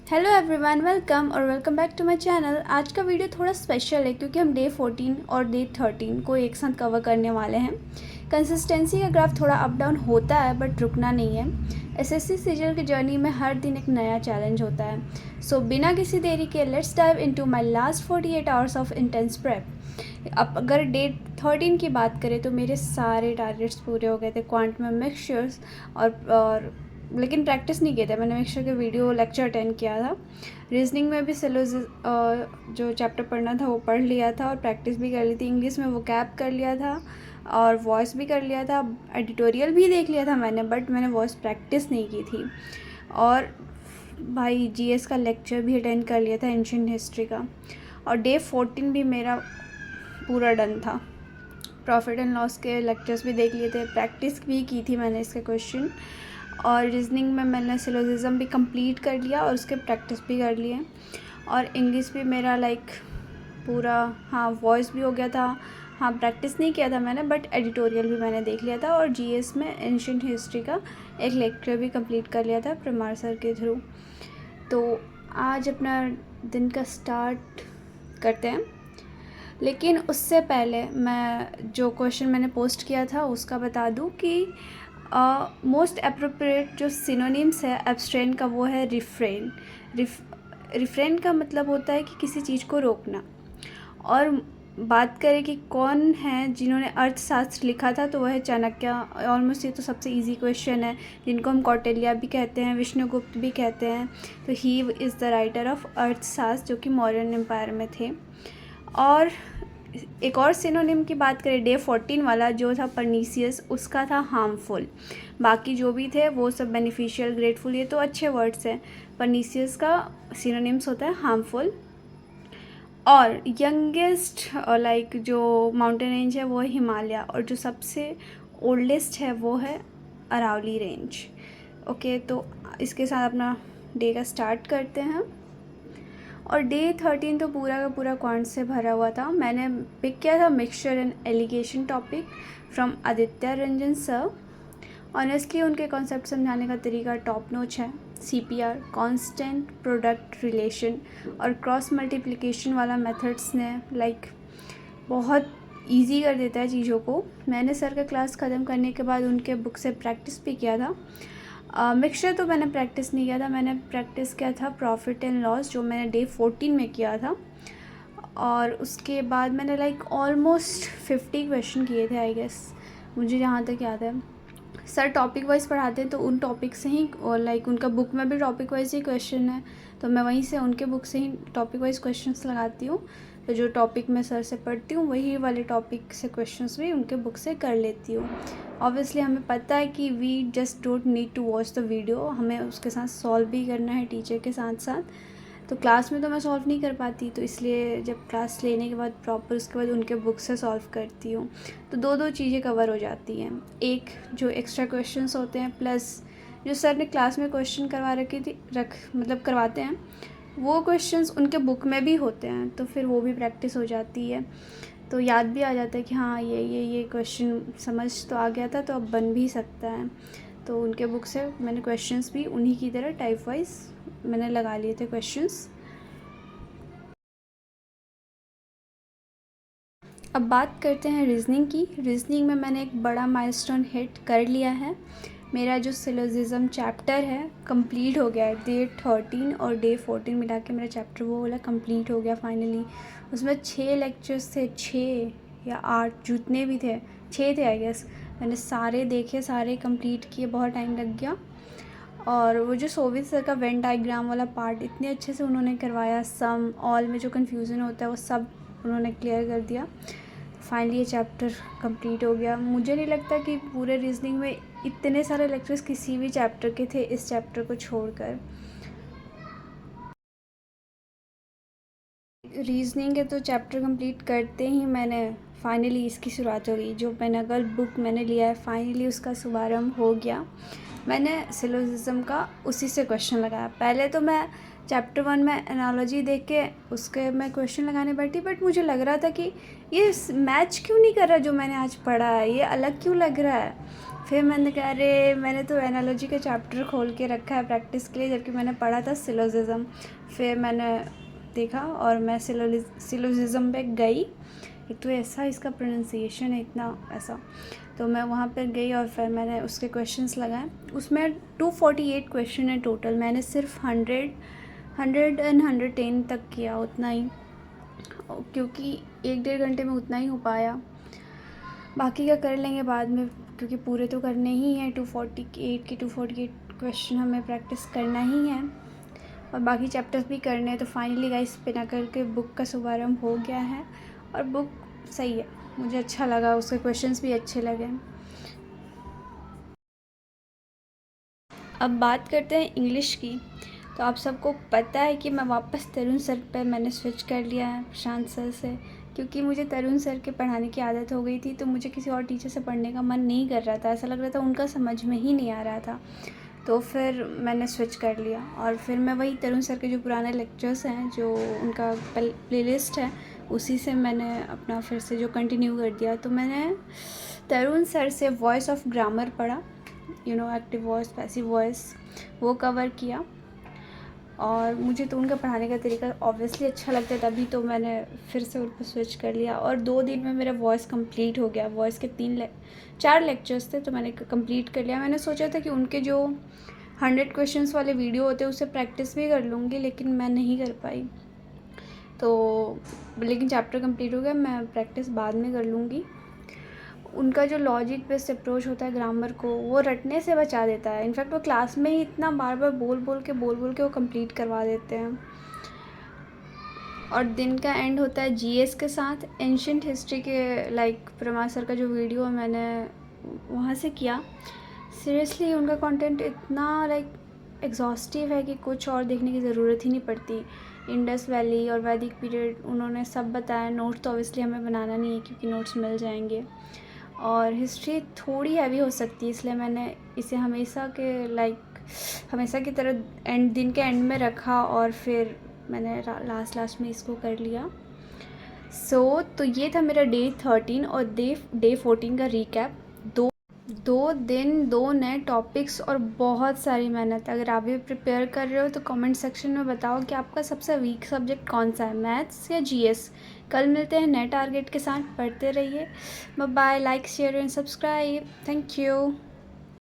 Hello everyone, welcome back to my channel. आज का video थोड़ा स्पेशल है क्योंकि हम डे 14 और डे 13 को एक साथ कवर करने वाले हैं। कंसिस्टेंसी का ग्राफ थोड़ा अप डाउन होता है बट रुकना नहीं है। एसएससी सीजीएल की जर्नी में हर दिन एक नया चैलेंज होता है। सो बिना किसी देरी के let's dive into my last 48 hours of intense prep. अब अगर डे 13 की बात करें तो मेरे सारे टारगेट्स पूरे हो गए थे क्वांट में मिक्सचर्स और लेकिन प्रैक्टिस नहीं किए थे। मैंने मिक्सचर के वीडियो लेक्चर अटेंड किया था। रीजनिंग में भी जो चैप्टर पढ़ना था वो पढ़ लिया था और प्रैक्टिस भी कर ली थी। इंग्लिश में वो कैप कर लिया था और वॉइस भी कर लिया था। एडिटोरियल भी देख लिया था मैंने, बट मैंने वॉइस प्रैक्टिस नहीं की थी। और भाई जीएस का लेक्चर भी अटेंड कर लिया था, एंशिएंट हिस्ट्री का। और डे 14 भी मेरा पूरा डन था। प्रॉफिट एंड लॉस के लेक्चर्स भी देख लिए थे, प्रैक्टिस भी की थी मैंने इसके क्वेश्चन। और रीजनिंग में मैंने सिलोजिज्म भी कंप्लीट कर लिया और उसके प्रैक्टिस भी कर लिए। और इंग्लिश भी मेरा पूरा, हाँ वॉइस भी हो गया था। हाँ प्रैक्टिस नहीं किया था मैंने, बट एडिटोरियल भी मैंने देख लिया था। और जीएस में एंशिएंट हिस्ट्री का एक लेक्चर भी कंप्लीट कर लिया था प्रमार सर के थ्रू। तो आज अपना दिन का स्टार्ट करते हैं, लेकिन उससे पहले मैं जो क्वेश्चन मैंने पोस्ट किया था उसका बता दूं कि मोस्ट अप्रोप्रिएट जो सिनोनिम्स है एब्स्ट्रेन का वो है रिफ्रेन। रिफ्रेन का मतलब होता है कि किसी चीज़ को रोकना। और बात करें कि कौन है जिन्होंने अर्थशास्त्र लिखा था तो वह है चाणक्य। ऑलमोस्ट ये तो सबसे इजी क्वेश्चन है, जिनको हम कौटिल्य भी कहते हैं, विष्णुगुप्त भी कहते हैं। तो he is the writer of अर्थशास्त्र जो कि मौर्यन एम्पायर में थे। और एक और सिनोनिम की बात करें डे 14 वाला जो था परनीसियस, उसका था हार्मफुल। बाकी जो भी थे वो सब बेनिफिशियल, ग्रेटफुल, ये तो अच्छे वर्ड्स हैं। परनीसियस का सिनोनिम्स होता है हार्मफुल। और यंगेस्ट जो माउंटेन रेंज है वो है हिमालय, और जो सबसे ओल्डेस्ट है वो है अरावली रेंज। ओके, तो इसके साथ अपना डे का स्टार्ट करते हैं। और डे 13 तो पूरा का पूरा क्वांट से भरा हुआ था। मैंने पिक किया था mixture and allegation topic from Aditya Ranjan sir. Honestly उनके कॉन्सेप्ट समझाने का तरीका टॉप नॉच है। सीपीआर, कांस्टेंट प्रोडक्ट रिलेशन और क्रॉस मल्टीप्लिकेशन वाला मेथड्स ने बहुत इजी कर देता है चीज़ों को। मैंने सर का क्लास ख़त्म करने के बाद उनके बुक से प्रैक्टिस भी किया था। मिक्सचर तो मैंने प्रैक्टिस नहीं किया था, मैंने प्रैक्टिस किया था प्रॉफिट एंड लॉस जो मैंने डे 14 में किया था। और उसके बाद मैंने ऑलमोस्ट 50 क्वेश्चन किए थे आई गेस, मुझे जहाँ तक याद है। सर टॉपिक वाइज पढ़ाते हैं तो उन टॉपिक से ही, और उनका बुक में भी टॉपिक वाइज ही क्वेश्चन है, तो मैं वहीं से उनके बुक से ही टॉपिक वाइज क्वेश्चंस लगाती हूँ। तो जो टॉपिक मैं सर से पढ़ती हूँ वही वाले टॉपिक से क्वेश्चंस भी उनके बुक से कर लेती हूँ। ऑब्वियसली हमें पता है कि we just don't need to watch the video, हमें उसके साथ सॉल्व भी करना है टीचर के साथ साथ। तो क्लास में तो मैं सॉल्व नहीं कर पाती, तो इसलिए जब क्लास लेने के बाद प्रॉपर उसके बाद उनके बुक से सॉल्व करती हूँ। तो दो चीज़ें कवर हो जाती हैं, एक जो एक्स्ट्रा क्वेश्चंस होते हैं प्लस जो सर ने क्लास में क्वेश्चन करवा रखी थी करवाते हैं वो क्वेश्चंस उनके बुक में भी होते हैं, तो फिर वो भी प्रैक्टिस हो जाती है। तो याद भी आ जाता है कि हाँ ये क्वेश्चन समझ तो आ गया था तो अब बन भी सकता है। तो उनके बुक से मैंने क्वेश्चंस भी उन्हीं की तरह टाइप वाइज मैंने लगा लिए थे क्वेश्चंस। अब बात करते हैं रीजनिंग की। रीजनिंग में मैंने एक बड़ा माइलस्टोन हिट कर लिया है। मेरा जो सिलोजिज्म चैप्टर है कंप्लीट हो गया है। डे 13 और डे 14 मिला के मेरा चैप्टर वो वाला कंप्लीट हो गया फाइनली। उसमें 6 लेक्चर्स थे, 6 या 8 जितने भी थे, 6 थे आई गेस। मैंने सारे देखे, सारे कंप्लीट किए, बहुत टाइम लग गया। और वो जो सोवियत सर का वेन डायग्राम वाला पार्ट इतने अच्छे से उन्होंने करवाया, सम ऑल में जो कन्फ्यूज़न होता है वो सब उन्होंने क्लियर कर दिया। फाइनली ये चैप्टर कंप्लीट हो गया। मुझे नहीं लगता कि पूरे रीजनिंग में इतने सारे लेक्चर्स किसी भी चैप्टर के थे इस चैप्टर को छोड़कर। रीजनिंग के तो चैप्टर कंप्लीट करते ही मैंने फाइनली इसकी शुरुआत हो गई। जो पेनागल बुक मैंने लिया है फाइनली उसका शुभारंभ हो गया। मैंने सिलोजिज्म का उसी से क्वेश्चन लगाया। पहले तो मैं चैप्टर 1 में एनालॉजी देख के उसके मैं क्वेश्चन लगाने बैठी, बट मुझे लग रहा था कि ये मैच क्यों नहीं कर रहा जो मैंने आज पढ़ा है, ये अलग क्यों लग रहा है। फिर मैंने कहा अरे मैंने तो एनालॉजी का चैप्टर खोल के रखा है प्रैक्टिस के लिए, जबकि मैंने पढ़ा था सिलोजिज्म। फिर मैंने देखा और मैं सिलोजिज्म पे गई। एक तो ऐसा इसका प्रोनाउंसिएशन है इतना ऐसा, तो मैं वहाँ पर गई और फिर मैंने उसके क्वेश्चंस लगाए। उसमें 248 क्वेश्चन है टोटल। मैंने सिर्फ 110 तक किया, उतना ही, क्योंकि 1-1.5 घंटे में उतना ही हो पाया। बाकी का कर लेंगे बाद में, क्योंकि पूरे तो करने ही हैं। 248 क्वेश्चन हमें प्रैक्टिस करना ही है और बाकी चैप्टर्स भी करने हैं। तो फाइनली गाइस पिनाकल के बुक का शुभारंभ हो गया है और बुक सही है, मुझे अच्छा लगा, उसके क्वेश्चंस भी अच्छे लगे। अब बात करते हैं इंग्लिश की। तो आप सबको पता है कि मैं वापस तरुण सर पर मैंने स्विच कर लिया है प्रशांत सर से, क्योंकि मुझे तरुण सर के पढ़ाने की आदत हो गई थी। तो मुझे किसी और टीचर से पढ़ने का मन नहीं कर रहा था, ऐसा लग रहा था उनका समझ में ही नहीं आ रहा था। तो फिर मैंने स्विच कर लिया और फिर मैं वही तरुण सर के जो पुराने लेक्चर्स हैं, जो उनका प्लेलिस्ट है, उसी से मैंने अपना फिर से जो कंटिन्यू कर दिया। तो मैंने तरुण सर से वॉइस ऑफ ग्रामर पढ़ा, एक्टिव वॉइस, पैसिव वॉइस, वो कवर किया। और मुझे तो उनका पढ़ाने का तरीका ऑब्वियसली अच्छा लगता है, तभी तो मैंने फिर से उन पर स्विच कर लिया। और 2 दिन में मेरा वॉइस कंप्लीट हो गया। वॉइस के 4 लेक्चर्स थे, तो मैंने कंप्लीट कर लिया। मैंने सोचा था कि उनके जो 100 क्वेश्चंस वाले वीडियो होते हैं उससे प्रैक्टिस भी कर लूँगी, लेकिन मैं नहीं कर पाई। तो लेकिन चैप्टर कंप्लीट हो गया, मैं प्रैक्टिस बाद में कर लूँगी। उनका जो लॉजिक बेस्ड अप्रोच होता है ग्रामर को, वो रटने से बचा देता है। इनफैक्ट वो क्लास में ही इतना बार बार बोल बोल के वो कंप्लीट करवा देते हैं। और दिन का एंड होता है जीएस के साथ। एंशिएंट हिस्ट्री के लाइक प्रमा सर का जो वीडियो मैंने वहाँ से किया, सीरियसली उनका कंटेंट इतना लाइक एग्जॉस्टिव है कि कुछ और देखने की ज़रूरत ही नहीं पड़ती। इंडस वैली और वैदिक पीरियड उन्होंने सब बताया। नोट्स तो ऑब्वियसली हमें बनाना नहीं है, क्योंकि नोट्स मिल जाएंगे। और हिस्ट्री थोड़ी हैवी हो सकती है, इसलिए मैंने इसे हमेशा की तरह दिन के एंड में रखा और फिर मैंने लास्ट में इसको कर लिया। तो ये था मेरा डे 13 और डे 14 का रिकैप। 2 दिन 2 नए टॉपिक्स और बहुत सारी मेहनत। अगर आप भी प्रिपेयर कर रहे हो तो कमेंट सेक्शन में बताओ कि आपका सबसे वीक सब्जेक्ट कौन सा है, मैथ्स या जीएस। कल मिलते हैं नए टारगेट के साथ, पढ़ते रहिए। Bye, like share and subscribe. Thank you.